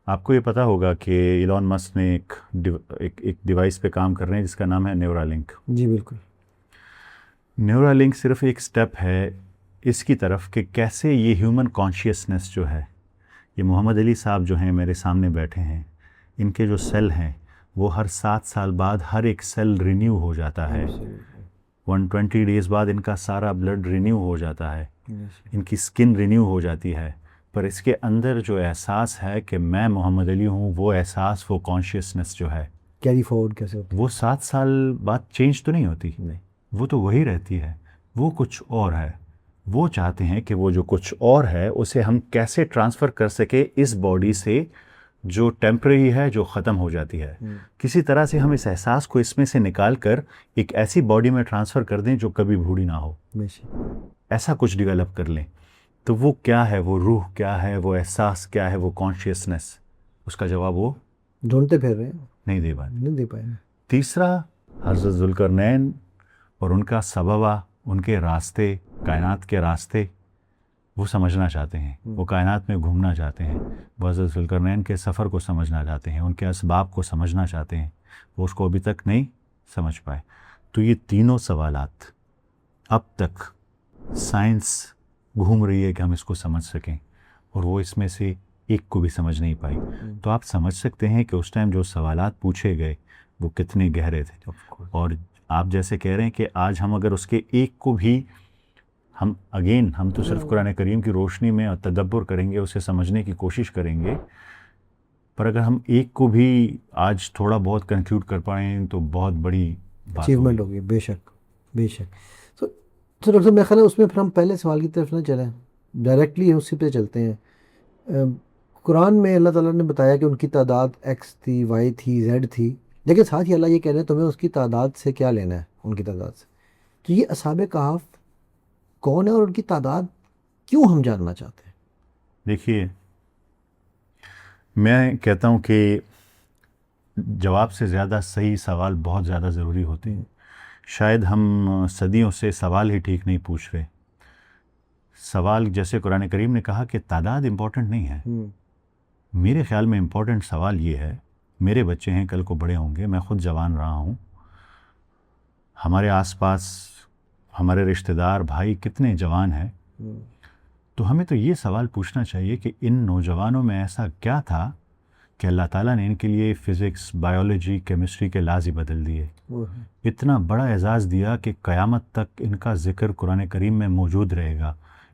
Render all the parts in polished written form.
آپ کو یہ پتہ ہوگا کہ ایلون مسک نے ایک ڈیوائس پہ کام کر رہے ہیں جس کا نام ہے نیورالنک. جی بالکل. نیورالنک صرف ایک سٹیپ ہے اس کی طرف کہ کیسے یہ ہیومن کانشیسنس جو ہے، یہ محمد علی صاحب جو ہیں میرے سامنے بیٹھے ہیں، ان کے جو سیل ہیں وہ ہر 7 سال بعد ہر ایک سیل رینیو ہو جاتا ہے. 120 ڈیز بعد ان کا سارا بلڈ رینیو ہو جاتا ہے، ان کی سکن رینیو ہو جاتی ہے. پر اس کے اندر جو احساس ہے کہ میں محمد علی ہوں، وہ احساس، وہ کانشیسنس جو ہے کیری فارورڈ کیسے ہوتا ہے؟ وہ 7 سال بعد چینج تو نہیں ہوتی، وہ تو وہی رہتی ہے. وہ کچھ اور ہے. وہ چاہتے ہیں کہ وہ جو کچھ اور ہے اسے ہم کیسے ٹرانسفر کر سکے اس باڈی سے جو ٹیمپریری ہے، جو ختم ہو جاتی ہے. کسی طرح سے ہم اس احساس کو اس میں سے نکال کر ایک ایسی باڈی میں ٹرانسفر کر دیں جو کبھی بوڑھی نہ ہو. ایسا کچھ ڈیولپ کر لیں. تو وہ کیا ہے، وہ روح کیا ہے، وہ احساس کیا ہے، وہ کانشیسنس، اس کا جواب وہ ڈھونڈتے پھر رہے ہیں، نہیں دے پائے. تیسرا، حضرت ذوالقرنین اور ان کا سببہ، ان کے راستے، کائنات کے راستے وہ سمجھنا چاہتے ہیں. وہ کائنات میں گھومنا چاہتے ہیں. وہ حضرت ذوالقرنین کے سفر کو سمجھنا چاہتے ہیں، ان کے اسباب کو سمجھنا چاہتے ہیں. وہ اس کو ابھی تک نہیں سمجھ پائے. تو یہ تینوں سوالات اب تک سائنس گھوم رہی ہے کہ ہم اس کو سمجھ سکیں، اور وہ اس میں سے ایک کو بھی سمجھ نہیں پائی. تو آپ سمجھ سکتے ہیں کہ اس ٹائم جو سوالات پوچھے گئے وہ کتنے گہرے تھے. اور آپ جیسے کہہ رہے ہیں کہ آج ہم اگر اس کے ایک کو بھی ہم تو صرف قرآن کریم کی روشنی میں تدبر کریں گے، اسے سمجھنے کی کوشش کریں گے، پر اگر ہم ایک کو بھی آج تھوڑا بہت کنکلوڈ کر پائیں تو بہت بڑی اچیومنٹ ہوگی. بے شک بے شک. تو ڈاکٹر صاحب میرا خیال ہے اس میں پھر ہم پہلے سوال کی طرف نہ چلیں، ڈائریکٹلی اسی پہ چلتے ہیں. قرآن میں اللہ تعالیٰ نے بتایا کہ ان کی تعداد ایکس تھی، وائی تھی، زیڈ تھی، لیکن ساتھ ہی اللہ یہ کہہ رہے ہیں تمہیں اس کی تعداد سے کیا لینا ہے، ان کی تعداد سے. تو یہ اصحاب کہف کون ہے اور ان کی تعداد کیوں ہم جاننا چاہتے ہیں؟ دیکھیے، میں کہتا ہوں کہ جواب سے زیادہ صحیح سوال بہت زیادہ ضروری ہوتے ہیں. شاید ہم صدیوں سے سوال ہی ٹھیک نہیں پوچھ رہے. سوال جیسے قرآن کریم نے کہا کہ تعداد امپورٹنٹ نہیں ہے. میرے خیال میں امپورٹنٹ سوال یہ ہے، میرے بچے ہیں، کل کو بڑے ہوں گے، میں خود جوان رہا ہوں، ہمارے آس پاس ہمارے رشتہ دار بھائی کتنے جوان ہیں. تو ہمیں تو یہ سوال پوچھنا چاہیے کہ ان نوجوانوں میں ایسا کیا تھا کہ اللہ تعالیٰ نے ان کے لیے فزکس، بایولوجی، کیمسٹری کے لاز ہی بدل دیے. اتنا بڑا اعزاز دیا کہ قیامت تک ان کا ذکر قرآن کریم میں موجود رہے گا.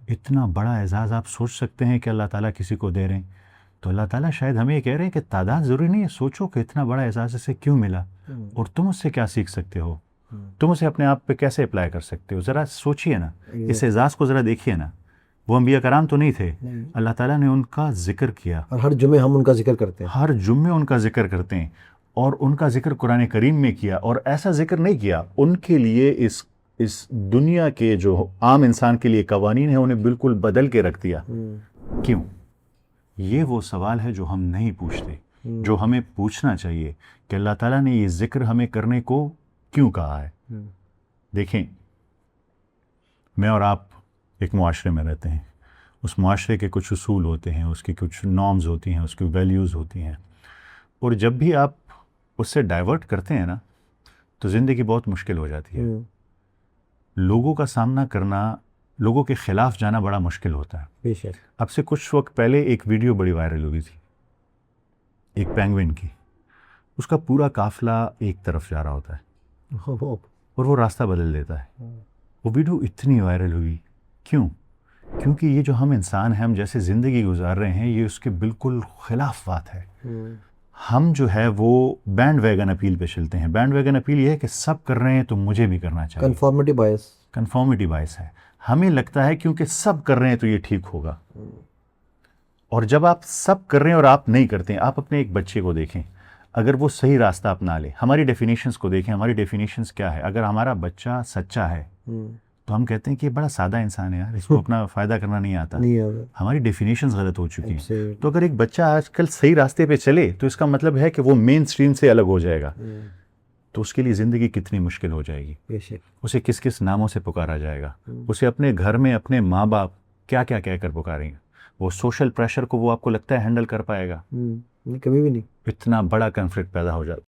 اتنا بڑا اعزاز آپ سوچ سکتے ہیں کہ اللہ تعالیٰ کسی کو دے رہے ہیں. تو اللہ تعالیٰ شاید ہمیں یہ کہہ رہے ہیں کہ تعداد ضروری نہیں ہے، سوچو کہ اتنا بڑا اعزاز اسے کیوں ملا، اور تم اس سے کیا سیکھ سکتے ہو، تم اسے اپنے آپ پہ کیسے اپلائی کر سکتے ہو. ذرا سوچئے نا، اس اعزاز کو ذرا دیکھیے نا. وہ انبیاء کرام تو نہیں تھے، اللہ تعالیٰ نے ان کا ذکر کیا، اور ہر جمعے ہم ان کا ذکر کرتے ہیں، ہر جمعے ان کا ذکر کرتے ہیں، اور ان کا ذکر قرآن کریم میں کیا. اور ایسا ذکر نہیں کیا ان کے لیے اس دنیا کے جو عام انسان کے لیے قوانین ہیں انہیں بالکل بدل کے رکھ دیا. کیوں؟ یہ وہ سوال ہے جو ہم نہیں پوچھتے، جو ہمیں پوچھنا چاہیے کہ اللہ تعالیٰ نے یہ ذکر ہمیں کرنے کو کیوں کہا ہے. دیکھیں، میں اور آپ ایک معاشرے میں رہتے ہیں. اس معاشرے کے کچھ اصول ہوتے ہیں، اس کی کچھ نارمز ہوتی ہیں، اس کی ویلیوز ہوتی ہیں، اور جب بھی آپ اس سے ڈائیورٹ کرتے ہیں نا تو زندگی بہت مشکل ہو جاتی ہے. لوگوں کا سامنا کرنا، لوگوں کے خلاف جانا بڑا مشکل ہوتا ہے. اب سے کچھ وقت پہلے ایک ویڈیو بڑی وائرل ہوئی تھی، ایک پینگوئن کی. اس کا پورا قافلہ ایک طرف جا رہا ہوتا ہے اور وہ راستہ بدل دیتا ہے. وہ ویڈیو اتنی وائرل ہوئی، کیوں؟ کیونکہ یہ جو ہم انسان ہیں، ہم جیسے زندگی گزار رہے ہیں، یہ اس کے بالکل خلاف بات ہے. ہم جو ہے وہ بینڈ ویگن اپیل پہ چلتے ہیں. بینڈ ویگن اپیل یہ ہے کہ سب کر رہے ہیں تو مجھے بھی کرنا چاہیے. کنفارمیٹی بائس ہے. ہمیں لگتا ہے کیونکہ سب کر رہے ہیں تو یہ ٹھیک ہوگا. اور جب آپ سب کر رہے ہیں اور آپ نہیں کرتے ہیں، آپ اپنے ایک بچے کو دیکھیں، اگر وہ صحیح راستہ اپنا لے. ہماری ڈیفینیشنز کو دیکھیں، ہماری ڈیفینیشنز کیا ہے. اگر ہمارا بچہ سچا ہے تو ہم کہتے ہیں کہ یہ بڑا سادہ انسان ہے یار، اس کو اپنا فائدہ کرنا نہیں آتا. ہماری ڈیفینیشنز غلط ہو چکی ہیں. تو اگر ایک بچہ آج کل صحیح راستے پہ چلے تو اس کا مطلب ہے کہ وہ مین اسٹریم سے الگ ہو جائے گا. تو اس کے لیے زندگی کتنی مشکل ہو جائے گی. اسے کس کس ناموں سے پکارا جائے گا. اسے اپنے گھر میں اپنے ماں باپ کیا کیا کہہ کر پکاریں گے. وہ سوشل پریشر کو وہ آپ کو لگتا ہے ہینڈل کر پائے گا؟ نہیں، کبھی بھی نہیں. اتنا بڑا کنفلکٹ پیدا ہو جاتا